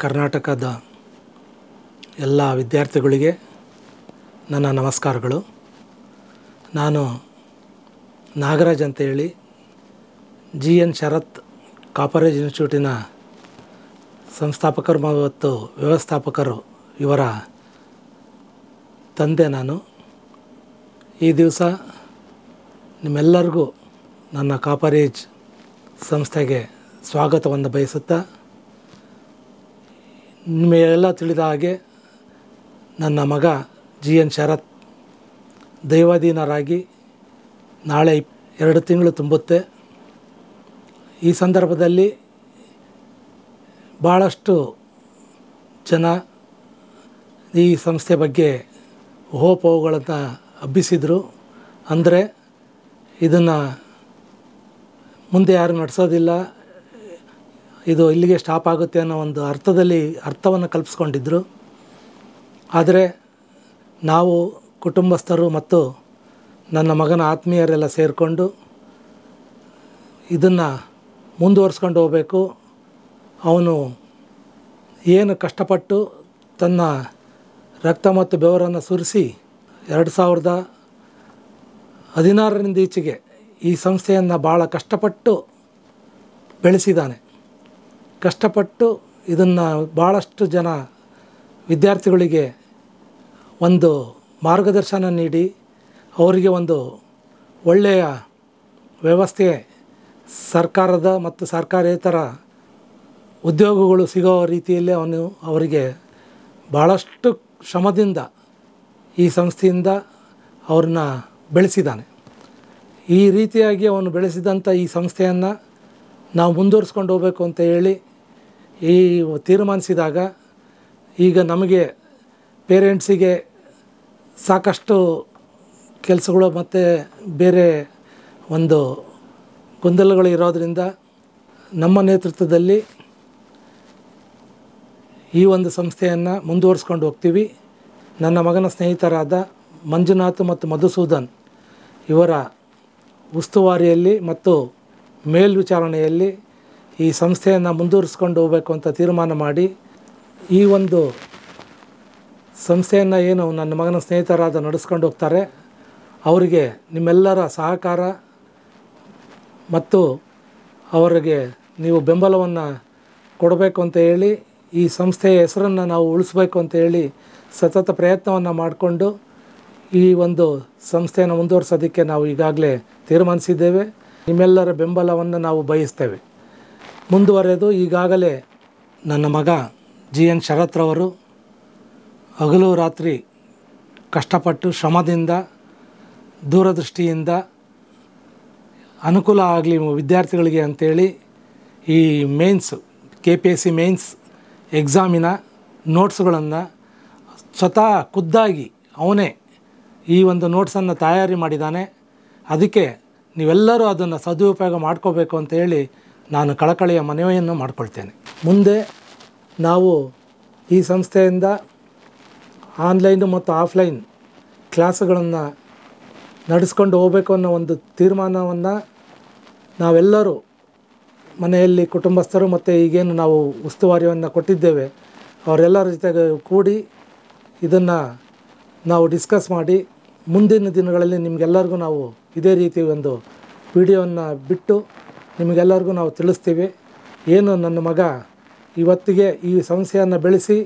ಕರ್ನಾಟಕದ ಎಲ್ಲ ವಿದ್ಯಾರ್ಥಿಗಳಿಗೆ ನನ್ನ ನಮಸ್ಕಾರಗಳು. ನಾನು ನಾಗರಾಜ್ ಅಂತೇಳಿ GN ಶರತ್ ಕಾಪರೇಜ್ ಇನ್ಸ್ಟಿಟ್ಯೂಟಿನ ಸಂಸ್ಥಾಪಕರು ಮತ್ತು ವ್ಯವಸ್ಥಾಪಕರು, ಇವರ ತಂದೆ ನಾನು. ಈ ದಿವಸ ನಿಮ್ಮೆಲ್ಲರಿಗೂ ನನ್ನ ಕಾಪರೇಜ್ ಸಂಸ್ಥೆಗೆ ಸ್ವಾಗತವನ್ನು ಬಯಸುತ್ತಾ, ನಿಮಗೆಲ್ಲ ತಿಳಿದ ಹಾಗೆ ನನ್ನ ಮಗ GN ಶರತ್ ದೈವಾಧೀನರಾಗಿ ನಾಳೆ 2 ತಿಂಗಳು ತುಂಬುತ್ತೆ. ಈ ಸಂದರ್ಭದಲ್ಲಿ ಭಾಳಷ್ಟು ಜನ ಈ ಸಂಸ್ಥೆ ಬಗ್ಗೆ ಊಹಾಪೋಹಗಳನ್ನು ಹಬ್ಬಿಸಿದರು. ಅಂದರೆ ಇದನ್ನು ಮುಂದೆ ಯಾರು ನಡೆಸೋದಿಲ್ಲ, ಇದು ಇಲ್ಲಿಗೆ ಸ್ಟಾಪ್ ಆಗುತ್ತೆ ಅನ್ನೋ ಒಂದು ಅರ್ಥವನ್ನು ಕಲ್ಪಿಸ್ಕೊಂಡಿದ್ದರು. ಆದರೆ ನಾವು ಕುಟುಂಬಸ್ಥರು ಮತ್ತು ನನ್ನ ಮಗನ ಆತ್ಮೀಯರೆಲ್ಲ ಸೇರಿಕೊಂಡು ಇದನ್ನು ಮುಂದುವರಿಸ್ಕೊಂಡು ಹೋಗಬೇಕು. ಅವನು ಏನು ಕಷ್ಟಪಟ್ಟು ತನ್ನ ರಕ್ತ ಮತ್ತು ಬೆವರನ್ನು ಸುರಿಸಿ 2016ರಿಂದ ಈಚೆಗೆ ಈ ಸಂಸ್ಥೆಯನ್ನು ಭಾಳ ಕಷ್ಟಪಟ್ಟು ಬೆಳೆಸಿದ್ದಾನೆ. ಕಷ್ಟಪಟ್ಟು ಇದನ್ನು ಭಾಳಷ್ಟು ಜನ ವಿದ್ಯಾರ್ಥಿಗಳಿಗೆ ಒಂದು ಮಾರ್ಗದರ್ಶನ ನೀಡಿ ಅವರಿಗೆ ಒಂದು ಒಳ್ಳೆಯ ವ್ಯವಸ್ಥೆ, ಸರ್ಕಾರದ ಮತ್ತು ಸರ್ಕಾರೇತರ ಉದ್ಯೋಗಗಳು ಸಿಗೋ ರೀತಿಯಲ್ಲಿ ಅವರಿಗೆ ಭಾಳಷ್ಟು ಶ್ರಮದಿಂದ ಈ ಸಂಸ್ಥೆಯಿಂದ ಅವ್ರನ್ನ ಬೆಳೆಸಿದ್ದಾನೆ. ಈ ರೀತಿಯಾಗಿ ಅವನು ಬೆಳೆಸಿದಂಥ ಈ ಸಂಸ್ಥೆಯನ್ನು ನಾವು ಮುಂದುವರಿಸ್ಕೊಂಡು ಹೋಗಬೇಕು ಅಂತ ಹೇಳಿ ತೀರ್ಮಾನಿಸಿದಾಗ, ಈಗ ನಮಗೆ ಪೇರೆಂಟ್ಸಿಗೆ ಸಾಕಷ್ಟು ಕೆಲಸಗಳು ಮತ್ತು ಬೇರೆ ಒಂದು ಗೊಂದಲಗಳು ಇರೋದರಿಂದ ನಮ್ಮ ನೇತೃತ್ವದಲ್ಲಿ ಈ ಒಂದು ಸಂಸ್ಥೆಯನ್ನು ಮುಂದುವರಿಸ್ಕೊಂಡು ಹೋಗ್ತೀವಿ. ನನ್ನ ಮಗನ ಸ್ನೇಹಿತರಾದ ಮಂಜುನಾಥ್ ಮತ್ತು ಮಧುಸೂದನ್ ಇವರ ಉಸ್ತುವಾರಿಯಲ್ಲಿ ಮತ್ತು ಮೇಲ್ವಿಚಾರಣೆಯಲ್ಲಿ ಈ ಸಂಸ್ಥೆಯನ್ನು ಮುಂದುವರಿಸ್ಕೊಂಡು ಹೋಗಬೇಕು ಅಂತ ತೀರ್ಮಾನ ಮಾಡಿ, ಈ ಒಂದು ಸಂಸ್ಥೆಯನ್ನು ಏನು ನನ್ನ ಮಗನ ಸ್ನೇಹಿತರಾದ ನಡೆಸ್ಕೊಂಡು ಹೋಗ್ತಾರೆ, ಅವರಿಗೆ ನಿಮ್ಮೆಲ್ಲರ ಸಹಕಾರ ಮತ್ತು ಅವರಿಗೆ ನೀವು ಬೆಂಬಲವನ್ನು ಕೊಡಬೇಕು ಅಂತ ಹೇಳಿ, ಈ ಸಂಸ್ಥೆಯ ಹೆಸರನ್ನು ನಾವು ಉಳಿಸ್ಬೇಕು ಅಂತ ಹೇಳಿ ಸತತ ಪ್ರಯತ್ನವನ್ನು ಮಾಡಿಕೊಂಡು ಈ ಒಂದು ಸಂಸ್ಥೆಯನ್ನು ಮುಂದುವರಿಸೋದಕ್ಕೆ ನಾವು ಈಗಾಗಲೇ ತೀರ್ಮಾನಿಸಿದ್ದೇವೆ. ನಿಮ್ಮೆಲ್ಲರ ಬೆಂಬಲವನ್ನು ನಾವು ಬಯಸ್ತೇವೆ. ಮುಂದುವರೆದು ಈಗಾಗಲೇ ನನ್ನ ಮಗ GN ಶರತ್ರವರು ಹಗಲು ರಾತ್ರಿ ಕಷ್ಟಪಟ್ಟು ಶ್ರಮದಿಂದ, ದೂರದೃಷ್ಟಿಯಿಂದ ಅನುಕೂಲ ಆಗಲಿ ವಿದ್ಯಾರ್ಥಿಗಳಿಗೆ ಅಂಥೇಳಿ ಈ KPSC ಮೇನ್ಸ್ ಎಕ್ಸಾಮಿನ ನೋಟ್ಸ್ಗಳನ್ನು ಸ್ವತಃ ಖುದ್ದಾಗಿ ಅವನೇ ಈ ಒಂದು ನೋಟ್ಸನ್ನು ತಯಾರಿ ಮಾಡಿದ್ದಾನೆ. ಅದಕ್ಕೆ ನೀವೆಲ್ಲರೂ ಅದನ್ನು ಸದುಪಯೋಗ ಮಾಡ್ಕೋಬೇಕು ಅಂತ ಹೇಳಿ ನಾನು ಕಳಕಳಿಯ ಮನವಿಯನ್ನು ಮಾಡಿಕೊಳ್ತೇನೆ. ಮುಂದೆ ನಾವು ಈ ಸಂಸ್ಥೆಯಿಂದ ಆನ್ಲೈನು ಮತ್ತು ಆಫ್ಲೈನ್ ಕ್ಲಾಸುಗಳನ್ನು ನಡೆಸ್ಕೊಂಡು ಹೋಗಬೇಕು ಅನ್ನೋ ಒಂದು ತೀರ್ಮಾನವನ್ನು ನಾವೆಲ್ಲರೂ ಮನೆಯಲ್ಲಿ ಕುಟುಂಬಸ್ಥರು ಮತ್ತು ಈಗೇನು ನಾವು ಉಸ್ತುವಾರಿಯನ್ನು ಕೊಟ್ಟಿದ್ದೇವೆ ಅವರೆಲ್ಲರ ಜೊತೆಗೆ ಕೂಡಿ ಇದನ್ನು ನಾವು ಡಿಸ್ಕಸ್ ಮಾಡಿ, ಮುಂದಿನ ದಿನಗಳಲ್ಲಿ ನಿಮಗೆಲ್ಲರಿಗೂ ನಾವು ಇದೇ ರೀತಿ ಒಂದು ವಿಡಿಯೋವನ್ನು ಬಿಟ್ಟು ನಿಮಗೆಲ್ಲರಿಗೂ ನಾವು ತಿಳಿಸ್ತೀವಿ. ಏನು ನನ್ನ ಮಗ ಇವತ್ತಿಗೆ ಈ ಸಂಸ್ಥೆಯನ್ನು ಬೆಳೆಸಿ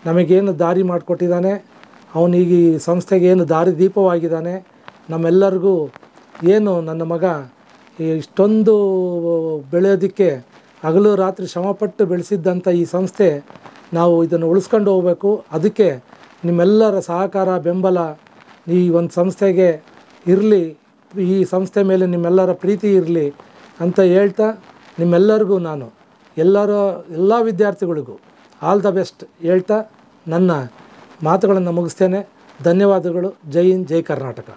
ನಮಗೇನು ದಾರಿ ಮಾಡಿಕೊಟ್ಟಿದ್ದಾನೆ, ಅವನಿಗೆ ಈ ಸಂಸ್ಥೆಗೆ ಏನು ದಾರಿ ದೀಪವಾಗಿದ್ದಾನೆ, ನಮ್ಮೆಲ್ಲರಿಗೂ ಏನು ನನ್ನ ಮಗ ಇಷ್ಟೊಂದು ಬೆಳೆಯೋದಕ್ಕೆ ಹಗಲು ರಾತ್ರಿ ಶ್ರಮಪಟ್ಟು ಬೆಳೆಸಿದ್ದಂಥ ಈ ಸಂಸ್ಥೆ ನಾವು ಇದನ್ನು ಉಳಿಸ್ಕೊಂಡು ಹೋಗಬೇಕು. ಅದಕ್ಕೆ ನಿಮ್ಮೆಲ್ಲರ ಸಹಕಾರ, ಬೆಂಬಲ ಈ ಒಂದು ಸಂಸ್ಥೆಗೆ ಇರಲಿ, ಈ ಸಂಸ್ಥೆ ಮೇಲೆ ನಿಮ್ಮೆಲ್ಲರ ಪ್ರೀತಿ ಇರಲಿ ಅಂತ ಹೇಳ್ತಾ, ನಿಮ್ಮೆಲ್ಲರಿಗೂ ನಾನು ಎಲ್ಲ ವಿದ್ಯಾರ್ಥಿಗಳಿಗೂ ಆಲ್ ದ ಬೆಸ್ಟ್ ಹೇಳ್ತಾ ನನ್ನ ಮಾತುಗಳನ್ನು ಮುಗಿಸ್ತೇನೆ. ಧನ್ಯವಾದಗಳು. ಜೈ ಹಿಂದ್, ಜೈ ಕರ್ನಾಟಕ.